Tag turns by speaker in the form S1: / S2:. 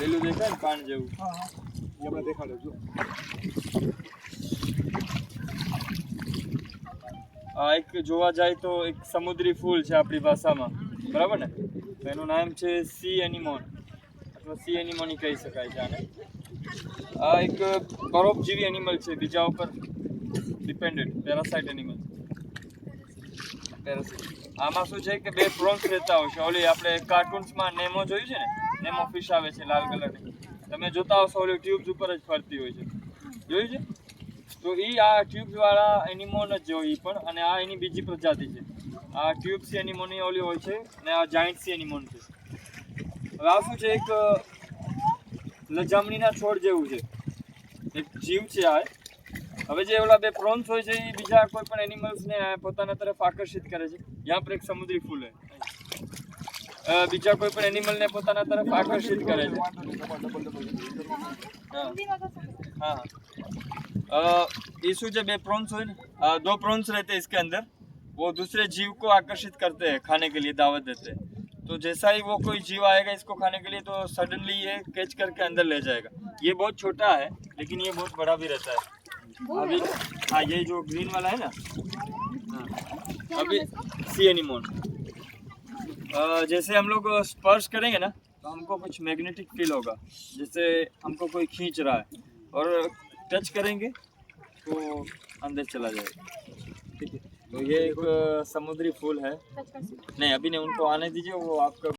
S1: પેલું દેખાય ને પાન જેવું.
S2: હા હા એ આપણે દેખાડો જો.
S1: આ એક જોવા જાય તો એક સમુદ્રી ફૂલ છે આપણી ભાષામાં, બરાબર ને? તો એનું નામ છે સી એનિમોન અથવા સી એનિમોની કહી શકાય છે આને. આ એક પરોપજીવી એનિમલ છે, બીજા ઉપર ડિપેન્ડન્ટ, પેરાસાઇટ એનિમલ. આમાં શું છે કે બે પ્રોન્સ રહેતા હોય છે. ઓલી આપણે કાર્ટૂન્સમાં નેમો જોયું છે ને, નેમો ફિશ આવે છે લાલ કલરની, તમે જોતા હશો ઓલી ટ્યુબ્સ ઉપર જ ફરતી હોય છે, જોયું છે? તો એ આ ટ્યુબ્સ વાળા એનિમોન જ જો એ પણ, અને આ એની બીજી પ્રજાતિ છે. આ ટ્યુબ્સ એનિમોની ઓલી હોય છે અને આ જાયન્ટ સી એનિમોન છે. હવે આ શું છે, એક લજામણીના છોડ જેવું છે, એક જીવ છે આ. હવે જે ઓલા બે પ્રોન્સ હોય છે એ બીજા કોઈ પણ એનિમલ્સને પોતાના તરફ આકર્ષિત કરે છે. યહાં પર એક સમુદ્રી ફૂલ है, બીજા કોઈ પણ એનિમલને પોતાના તરફ આકર્ષિત કરે છે. हाँ ये जो बे प्रॉन्स हो दो प्रॉन्स रहते हैं इसके अंदर, वो दूसरे जीव को आकर्षित करते हैं, खाने के लिए दावत देते हैं. तो जैसा ही वो कोई जीव आएगा इसको खाने के लिए तो सडनली ये कैच करके अंदर ले जाएगा. ये बहुत छोटा है लेकिन ये बहुत बड़ा भी रहता है. अभी हाँ ये जो ग्रीन वाला है ना, हाँ अभी सी एनिमोन, जैसे हम लोग स्पर्श करेंगे ना तो हमको कुछ मैग्नेटिक फील होगा, जैसे हमको कोई खींच रहा है, और टच करेंगे तो अंदर चला जाएगा. ठीक है, तो ये एक समुद्री फूल है. नहीं अभी नहीं, उनको आने दीजिए, वो आपका